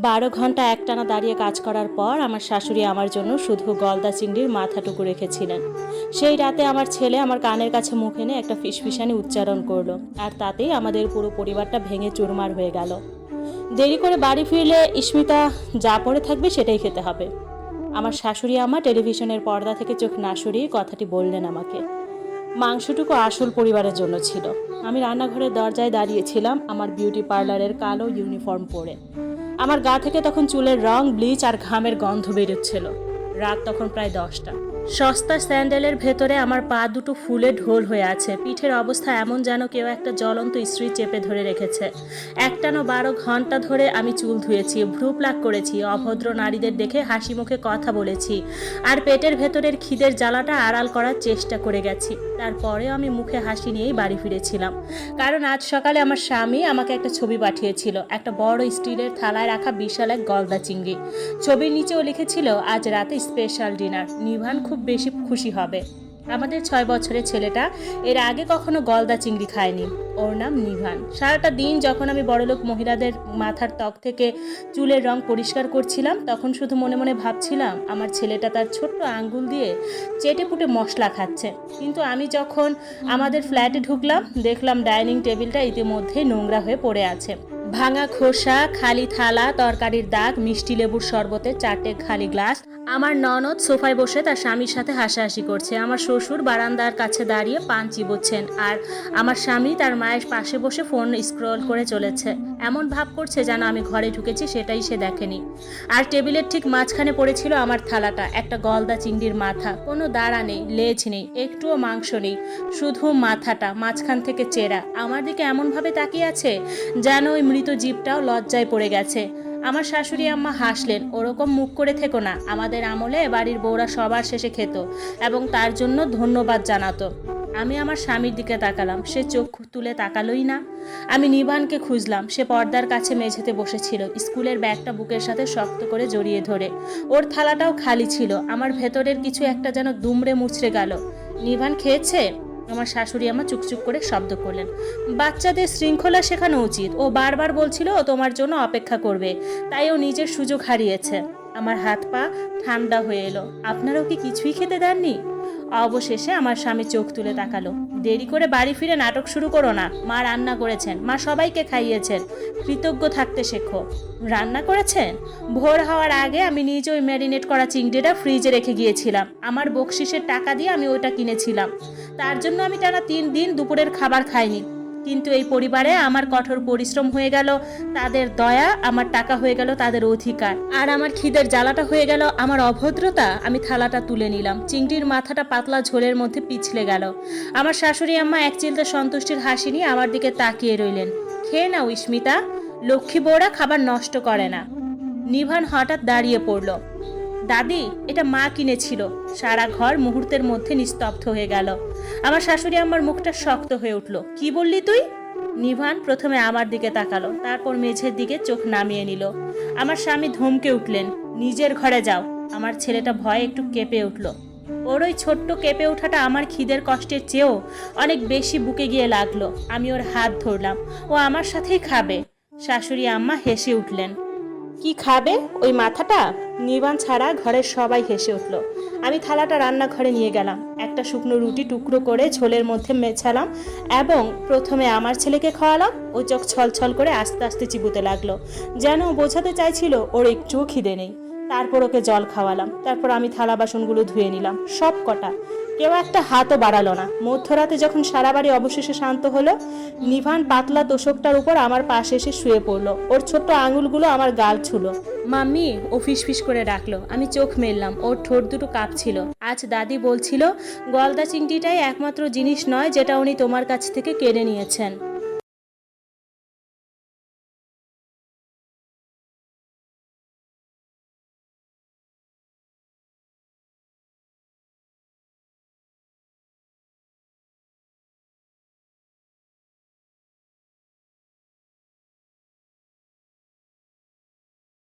12 ঘন্টা একটানা দাঁড়িয়ে কাজ করার পর আমার শাশুড়ি আমার জন্য শুধু গলদা চিংড়ির মাথাটুকু রেখেছিলেন। সেই রাতে আমার ছেলে আমার কানের কাছে মুখ এনে একটা ফিসফিসানি উচ্চারণ করলো, আর তাতেই আমাদের পুরো পরিবারটা ভেঙে চুরমার হয়ে গেল। দেরি করে বাড়ি ফিরলে ইস্মিতা যা পড়ে থাকবে সেটাই খেতে হবে। আমার শাশুড়ি আমা টেলিভিশনের পর্দা থেকে চোখ না সরিয়ে কথাটি বললেন আমাকে। মাংসটুকু আসল পরিবারের জন্য ছিল। আমি রান্নাঘরের দরজায় দাঁড়িয়েছিলাম আমার বিউটি পার্লারের কালো ইউনিফর্ম পরে। আমার গা থেকে তখন চুলের রং, ব্লিচ আর ঘামের গন্ধ বেরোচ্ছিল। রাত তখন প্রায় 10টা। সস্তা স্যান্ডেলের ভেতরে আমার পা দুটো ফুলে ঢোল হয়ে আছে। পিঠের অবস্থা এমন যেন কেউ একটা জ্বলন্ত ইস্ত্রি চেপে ধরে রেখেছে। একটানা 12 ঘন্টা ধরে আমি চুল ধুয়েছি, ভ্রু প্লাক করেছি, অভদ্র নারীদের দেখে হাসি মুখে কথা বলেছি, আর পেটের ভেতরের খিদের জ্বালাটা আড়াল করার চেষ্টা করে গেছি। তারপরেও আমি মুখে হাসি নিয়েই বাড়ি ফিরেছিলাম, কারণ আজ সকালে আমার স্বামী আমাকে একটা ছবি পাঠিয়েছিল, একটা বড় স্টিলের থালায় রাখা বিশাল এক গলদা চিংড়ি। ছবির নিচেও লিখেছিল, আজ রাতে স্পেশাল ডিনার, নিভান খুব বেশি খুশি হবে। আমাদের 6 বছরের ছেলেটা এর আগে কখনো গলদা চিংড়ি খায়নি। ওর নাম নিভান। সারাটা দিন যখন আমি বড়লোক মহিলাদের মাথার ত্বক থেকে চুলের রং পরিষ্কার করছিলাম, তখন শুধু মনে মনে ভাবছিলাম আমার ছেলেটা তার ছোট্ট আঙ্গুল দিয়ে চেটে পুটে মশলা খাচ্ছে। কিন্তু আমি যখন আমাদের ফ্ল্যাটে ঢুকলাম, দেখলাম ডাইনিং টেবিলটা ইতিমধ্যে নোংরা হয়ে পড়ে আছে। ভাঙা খোসা, খালি থালা, তরকারির দাগ, মিষ্টি লেবুর শরবতের 4টে খালি গ্লাস। আমার ননদ সোফায় বসে তার স্বামীর সাথে হাসাহাসি করছে। আমার শ্বশুর বারান্দার কাছে দাঁড়িয়ে পান চিবোচ্ছেন, আর আমার স্বামী তার মায়ের পাশে বসে ফোন স্ক্রল করে চলেছে। এমন ভাব করছে যেন আমি ঘরে ঢুকেছি সেটাই সে দেখেনি। আর টেবিলের ঠিক মাঝখানে পড়েছিল আমার থালাটা, একটা গলদা চিংড়ির মাথা। কোনো দাঁড়া নেই, লেজ নেই, একটুও মাংস নেই, শুধু মাথাটা মাঝখান থেকে চেরা। আমার দিকে এমনভাবে তাকিয়ে আছে যেন ওই মৃত জীবটাও লজ্জায় পড়ে গেছে। আমার শাশুড়ি আম্মা হাসলেন, ওরকম মুখ করে থেকো না, আমাদের আমলে বাড়ির বউরা সবার শেষে খেত এবং তার জন্য ধন্যবাদ জানাতো। আমি আমার স্বামীর দিকে তাকালাম, সে চোখ তুলে তাকালোই না। আমি নিবানকে খুঁজলাম, সে পর্দার কাছে মেঝেতে বসেছিল, স্কুলের ব্যাগটা বুকের সাথে শক্ত করে জড়িয়ে ধরে। ওর থালাটাও খালি ছিল। আমার ভেতরের কিছু একটা যেন দুমড়ে মুচড়ে গেল। নিবান খেয়েছে? আমার শাশুড়ি আমার চুপচুপ করে শব্দ করলেন, বাচ্চাদের শৃঙ্খলা শেখানো উচিত। ও বারবার বলছিল ও তোমার জন্য অপেক্ষা করবে, তাই ও নিজের সুযোগ হারিয়েছে। আমার হাত পা ঠান্ডা হয়ে এলো। আপনারাও কি কিছুই খেতে দেননি? অবশেষে আমার স্বামী চোখ তুলে তাকালো। দেরি করে বাড়ি ফিরে নাটক শুরু করো না, মা রান্না করেছেন, মা সবাইকে খাইয়েছেন, কৃতজ্ঞ থাকতে শেখো। রান্না করেছেন? ভোর হওয়ার আগে আমি নিজে ওই ম্যারিনেট করা চিংড়িটা ফ্রিজে রেখে গিয়েছিলাম। আমার বকশিসের টাকা দিয়ে আমি ওইটা কিনেছিলাম। তার জন্য আমি টানা 3 দিন দুপুরের খাবার খাইনি। কিন্তু এই পরিবারে আমার কঠোর পরিশ্রম হয়ে গেল তাদের দয়া, আমার টাকা হয়ে গেল তাদের অধিকার, আর আমার খিদের জ্বালাটা হয়ে গেল আমার অভদ্রতা। আমি থালাটা তুলে নিলাম। চিংড়ির মাথাটা পাতলা ঝোলের মধ্যে পিছলে গেল। আমার শাশুড়ি আম্মা এক চিলতে সন্তুষ্টির হাসি নিয়ে আমার দিকে তাকিয়ে রইলেন। খেয়ে নাও ইস্মিতা, লক্ষ্মী বউরা খাবার নষ্ট করে না। নিভান হঠাৎ দাঁড়িয়ে পড়ল। দাদি, এটা মা কিনেছিল। সারা ঘর মুহূর্তের মধ্যে নিস্তব্ধ হয়ে গেল। আমার শাশুড়ি আমার মুখটা শক্ত হয়ে উঠল। কি বললি তুই? নিভান প্রথমে আমার দিকে তাকালো, তারপর মেঝের দিকে চোখ নামিয়ে নিল। আমার স্বামী ধমকে উঠলেন, নিজের ঘরে যাও। আমার ছেলেটা ভয়ে একটু কেঁপে উঠল। ওর ওই ছোট্ট কেঁপে ওঠাটা আমার খিদের কষ্টের চেয়েও অনেক বেশি বুকে গিয়ে লাগলো। আমি ওর হাত ধরলাম, ও আমার সাথেই খাবে। শাশুড়ি আম্মা হেসে উঠলেন। কি খাবে? ওই মাথাটা? নির্বাণ ছাড়া ঘরের সবাই হেসে উঠল। আমি থালাটা রান্নাঘরে নিয়ে গেলাম, একটা শুকনো রুটি টুকরো করে ঝোলের মধ্যে মেছালাম এবং প্রথমে আমার ছেলেকে খাওয়ালাম। ও চোখ ছলছল করে আস্তে আস্তে চিবুতে লাগলো, যেন বোঝাতে চাইছিল ওর একটুও খিদে নেই। তারপর ওকে জল খাওয়ালাম। তারপর আমি থালা বাসনগুলো ধুয়ে নিলাম, সব কটা। কেউ একটা হাতও বাড়ালো না। মধ্যরাতে যখন সারা বাড়ি অবশেষে শান্ত হলো, নিভান পাতলা তোষকটার উপর আমার পাশে এসে শুয়ে পড়লো। ওর ছোট্ট আঙুলগুলো আমার গাল ছুলো। মাম্মি, ও ফিসফিস করে ডাকলো। আমি চোখ মেললাম, ওর ঠোঁট দুটো কাঁপছিল। আজ দাদি বলছিল, গলদা চিংড়িটাই একমাত্র জিনিস নয় যেটা উনি তোমার কাছ থেকে কেড়ে নিয়েছেন।